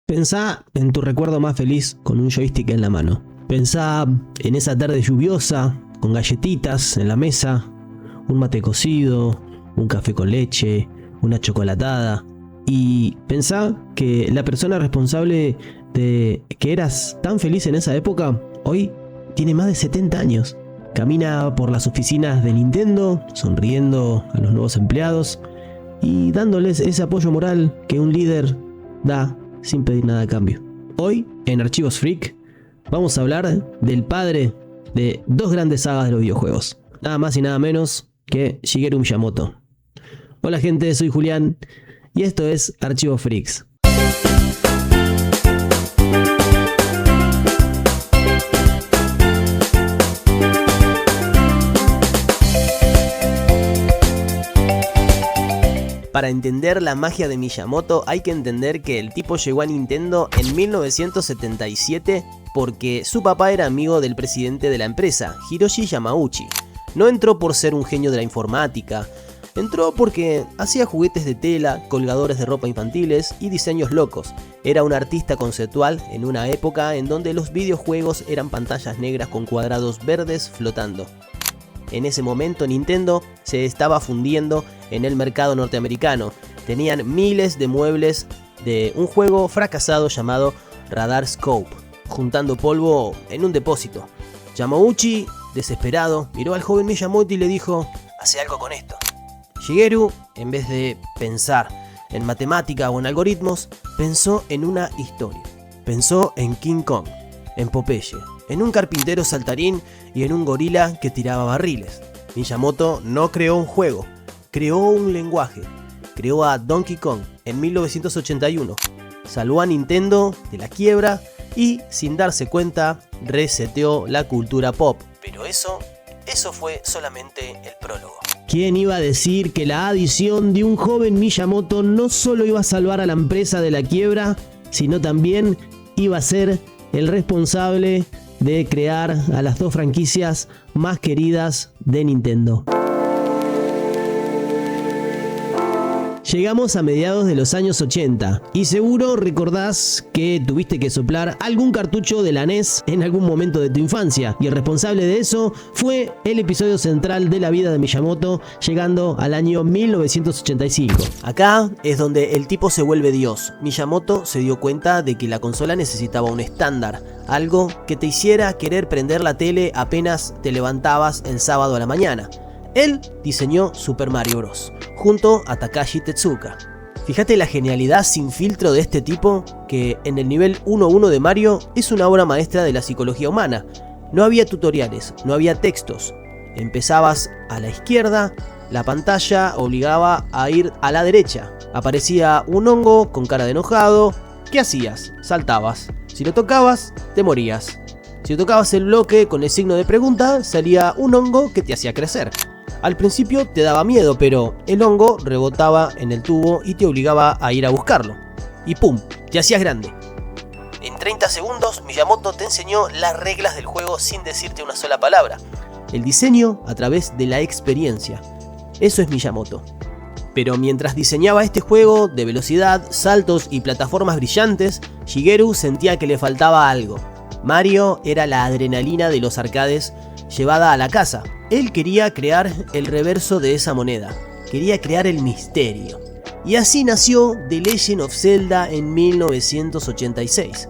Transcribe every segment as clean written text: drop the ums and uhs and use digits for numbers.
Pensá en tu recuerdo más feliz con un joystick en la mano. Pensá en esa tarde lluviosa, con galletitas en la mesa, un mate cocido, un café con leche, una chocolatada. Y pensá que la persona responsable de que eras tan feliz en esa época, hoy tiene más de 70 años. Camina por las oficinas de Nintendo, sonriendo a los nuevos empleados y dándoles ese apoyo moral que un líder da sin pedir nada a cambio. Hoy, en Archivos Freak, vamos a hablar del padre de dos grandes sagas de los videojuegos. Nada más y nada menos que Shigeru Miyamoto. Hola gente, soy Julián y esto es Archivos Freaks. Para entender la magia de Miyamoto hay que entender que el tipo llegó a Nintendo en 1977 porque su papá era amigo del presidente de la empresa, Hiroshi Yamauchi. No entró por ser un genio de la informática, entró porque hacía juguetes de tela, colgadores de ropa infantiles y diseños locos. Era un artista conceptual en una época en donde los videojuegos eran pantallas negras con cuadrados verdes flotando. En ese momento Nintendo se estaba fundiendo en el mercado norteamericano. Tenían miles de muebles de un juego fracasado llamado Radar Scope, juntando polvo en un depósito. Yamauchi, desesperado, miró al joven Miyamoto y le dijo: "Hace algo con esto". Shigeru, en vez de pensar en matemática o en algoritmos, pensó en una historia. Pensó en King Kong, en Popeye, en un carpintero saltarín y en un gorila que tiraba barriles. Miyamoto no creó un juego, creó un lenguaje. Creó a Donkey Kong en 1981, salvó a Nintendo de la quiebra y, sin darse cuenta, reseteó la cultura pop. Pero eso fue solamente el prólogo. ¿Quién iba a decir que la adición de un joven Miyamoto no solo iba a salvar a la empresa de la quiebra, sino también iba a ser el responsable de crear a las dos franquicias más queridas de Nintendo? Llegamos a mediados de los años 80 y seguro recordás que tuviste que soplar algún cartucho de la NES en algún momento de tu infancia, y el responsable de eso fue el episodio central de la vida de Miyamoto, llegando al año 1985. Acá es donde el tipo se vuelve Dios. Miyamoto se dio cuenta de que la consola necesitaba un estándar, algo que te hiciera querer prender la tele apenas te levantabas el sábado a la mañana. Él diseñó Super Mario Bros. Junto a Takashi Tezuka. Fíjate la genialidad sin filtro de este tipo, que en el nivel 1-1 de Mario es una obra maestra de la psicología humana. No había tutoriales, no había textos. Empezabas a la izquierda, la pantalla obligaba a ir a la derecha. Aparecía un hongo con cara de enojado. ¿Qué hacías? Saltabas. Si lo tocabas, te morías. Si tocabas el bloque con el signo de pregunta, salía un hongo que te hacía crecer. Al principio te daba miedo, pero el hongo rebotaba en el tubo y te obligaba a ir a buscarlo. Y ¡pum!, te hacías grande. En 30 segundos, Miyamoto te enseñó las reglas del juego sin decirte una sola palabra. El diseño a través de la experiencia. Eso es Miyamoto. Pero mientras diseñaba este juego de velocidad, saltos y plataformas brillantes, Shigeru sentía que le faltaba algo. Mario era la adrenalina de los arcades llevada a la casa. Él quería crear el reverso de esa moneda, quería crear el misterio. Y así nació The Legend of Zelda en 1986.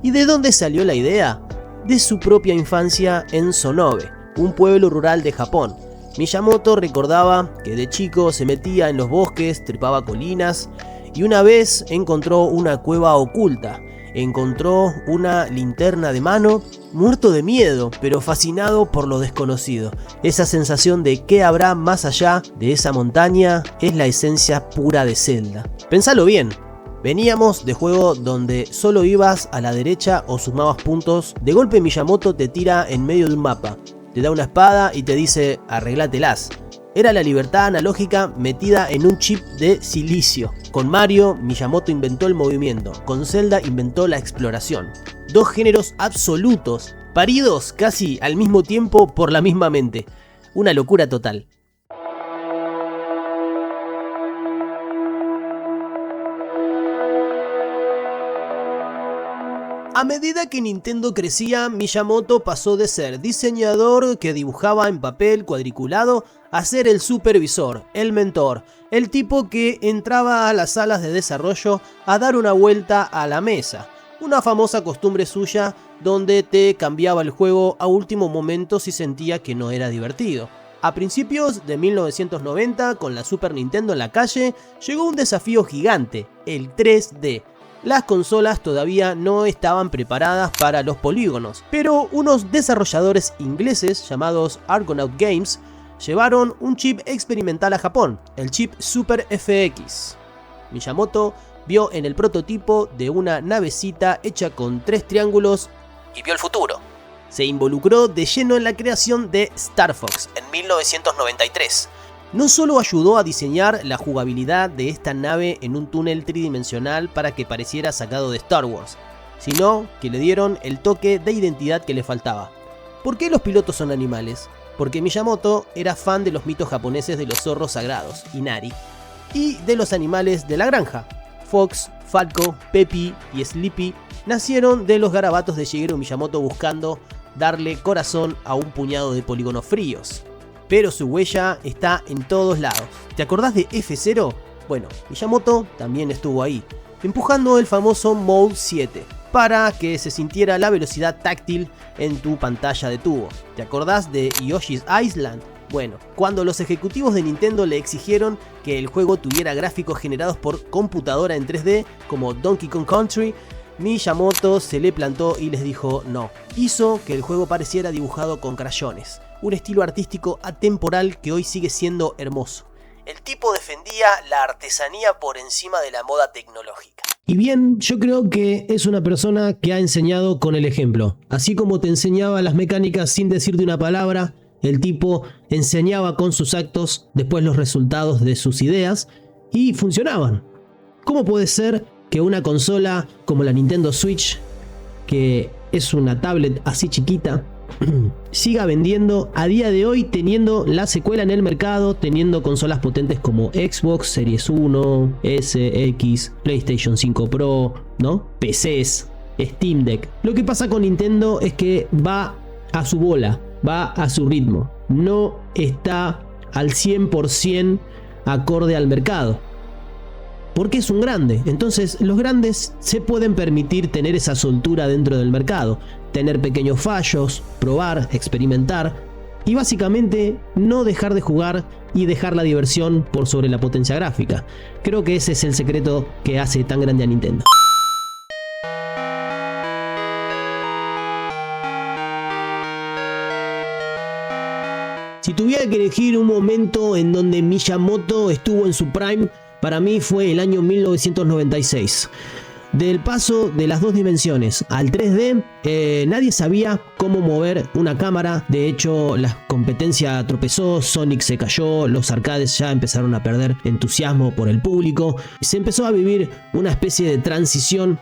¿Y de dónde salió la idea? De su propia infancia en Sonobe, un pueblo rural de Japón. Miyamoto recordaba que de chico se metía en los bosques, trepaba colinas y una vez encontró una cueva oculta. Encontró una linterna de mano, muerto de miedo, pero fascinado por lo desconocido. Esa sensación de qué habrá más allá de esa montaña es la esencia pura de Zelda. Pensalo bien, veníamos de juego donde solo ibas a la derecha o sumabas puntos. De golpe Miyamoto te tira en medio de un mapa, te da una espada y te dice arreglátelas. Era la libertad analógica metida en un chip de silicio. Con Mario, Miyamoto inventó el movimiento. Con Zelda inventó la exploración. Dos géneros absolutos, paridos casi al mismo tiempo por la misma mente. Una locura total. A medida que Nintendo crecía, Miyamoto pasó de ser diseñador que dibujaba en papel cuadriculado a ser el supervisor, el mentor, el tipo que entraba a las salas de desarrollo a dar una vuelta a la mesa. Una famosa costumbre suya donde te cambiaba el juego a último momento si sentía que no era divertido. A principios de 1990, con la Super Nintendo en la calle, llegó un desafío gigante, el 3D. Las consolas todavía no estaban preparadas para los polígonos, pero unos desarrolladores ingleses llamados Argonaut Games llevaron un chip experimental a Japón, el chip Super FX. Miyamoto vio en el prototipo de una navecita hecha con 3 triángulos y vio el futuro. Se involucró de lleno en la creación de Star Fox en 1993. No solo ayudó a diseñar la jugabilidad de esta nave en un túnel tridimensional para que pareciera sacado de Star Wars, sino que le dieron el toque de identidad que le faltaba. ¿Por qué los pilotos son animales? Porque Miyamoto era fan de los mitos japoneses de los zorros sagrados, Inari, y de los animales de la granja. Fox, Falco, Peppy y Sleepy nacieron de los garabatos de Shigeru Miyamoto buscando darle corazón a un puñado de polígonos fríos. Pero su huella está en todos lados. ¿Te acordás de F0? Bueno, Miyamoto también estuvo ahí, empujando el famoso Mode 7 para que se sintiera la velocidad táctil en tu pantalla de tubo. ¿Te acordás de Yoshi's Island? Bueno, cuando los ejecutivos de Nintendo le exigieron que el juego tuviera gráficos generados por computadora en 3D como Donkey Kong Country, Miyamoto se le plantó y les dijo no. Hizo que el juego pareciera dibujado con crayones, un estilo artístico atemporal que hoy sigue siendo hermoso. El tipo defendía la artesanía por encima de la moda tecnológica. Y bien, yo creo que es una persona que ha enseñado con el ejemplo. Así como te enseñaba las mecánicas sin decirte una palabra, el tipo enseñaba con sus actos después los resultados de sus ideas y funcionaban. ¿Cómo puede ser que una consola como la Nintendo Switch, que es una tablet así chiquita, siga vendiendo a día de hoy, teniendo la secuela en el mercado, teniendo consolas potentes como Xbox Series 1, S, X, PlayStation 5 Pro, ¿no? PCs, Steam Deck? Lo que pasa con Nintendo es que va a su bola, va a su ritmo, no está al 100% acorde al mercado. Porque es un grande, entonces los grandes se pueden permitir tener esa soltura dentro del mercado, tener pequeños fallos, probar, experimentar y básicamente no dejar de jugar y dejar la diversión por sobre la potencia gráfica. Creo que ese es el secreto que hace tan grande a Nintendo. Si tuviera que elegir un momento en donde Miyamoto estuvo en su prime, para mí fue el año 1996. Del paso de las 2 dimensiones al 3D, nadie sabía cómo mover una cámara. De hecho, la competencia tropezó, Sonic se cayó, los arcades ya empezaron a perder entusiasmo por el público. Se empezó a vivir una especie de transición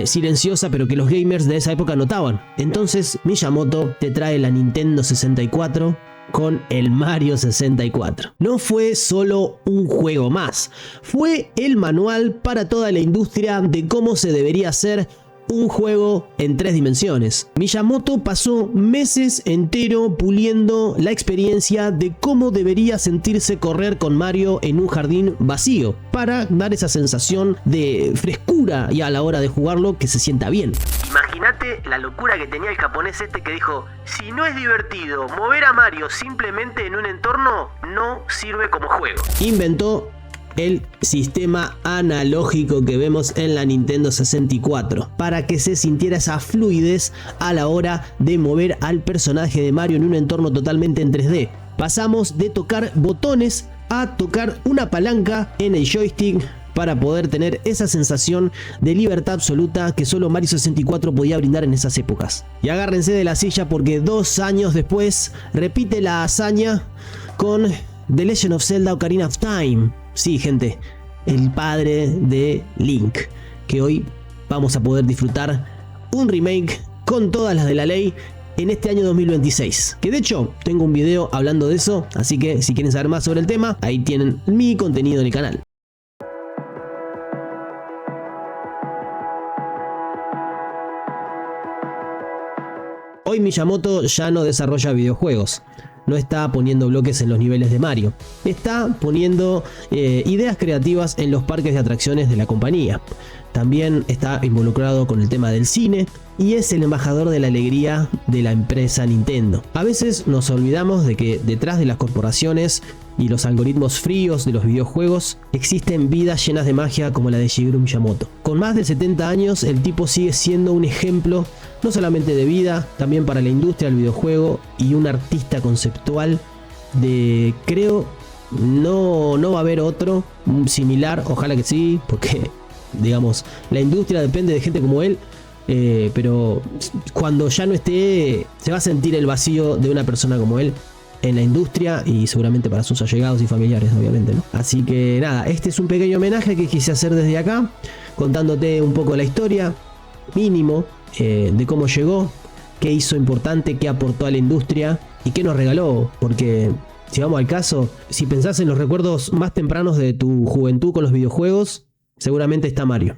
silenciosa, pero que los gamers de esa época notaban. Entonces Miyamoto te trae la Nintendo 64 con el Mario 64. No fue solo un juego más, fue el manual para toda la industria de cómo se debería hacer un juego en 3 dimensiones. Miyamoto pasó meses entero puliendo la experiencia de cómo debería sentirse correr con Mario en un jardín vacío, para dar esa sensación de frescura y a la hora de jugarlo que se sienta bien. Imagínate la locura que tenía el japonés este que dijo: si no es divertido mover a Mario simplemente en un entorno, no sirve como juego. Inventó el sistema analógico que vemos en la Nintendo 64 para que se sintiera esa fluidez a la hora de mover al personaje de Mario en un entorno totalmente en 3D. Pasamos de tocar botones a tocar una palanca en el joystick para poder tener esa sensación de libertad absoluta que solo Mario 64 podía brindar en esas épocas. Y agárrense de la silla porque 2 años después repite la hazaña con The Legend of Zelda Ocarina of Time. Sí, gente, el padre de Link, que hoy vamos a poder disfrutar un remake con todas las de la ley en este año 2026. Que de hecho tengo un video hablando de eso, así que si quieren saber más sobre el tema, ahí tienen mi contenido en el canal. Hoy Miyamoto ya no desarrolla videojuegos. No está poniendo bloques en los niveles de Mario. Está poniendo ideas creativas en los parques de atracciones de la compañía. También está involucrado con el tema del cine y es el embajador de la alegría de la empresa Nintendo. A veces nos olvidamos de que detrás de las corporaciones y los algoritmos fríos de los videojuegos existen vidas llenas de magia como la de Shigeru Miyamoto. Con más de 70 años, el tipo sigue siendo un ejemplo no solamente de vida, también para la industria del videojuego y un artista conceptual de, creo, no va a haber otro similar, ojalá que sí, porque digamos, la industria depende de gente como él. Pero cuando ya no esté, se va a sentir el vacío de una persona como él en la industria y seguramente para sus allegados y familiares, obviamente, ¿no? Así que nada, este es un pequeño homenaje que quise hacer desde acá, contándote un poco la historia, mínimo, de cómo llegó, qué hizo importante, qué aportó a la industria y qué nos regaló, porque si vamos al caso, si pensás en los recuerdos más tempranos de tu juventud con los videojuegos, seguramente está Mario.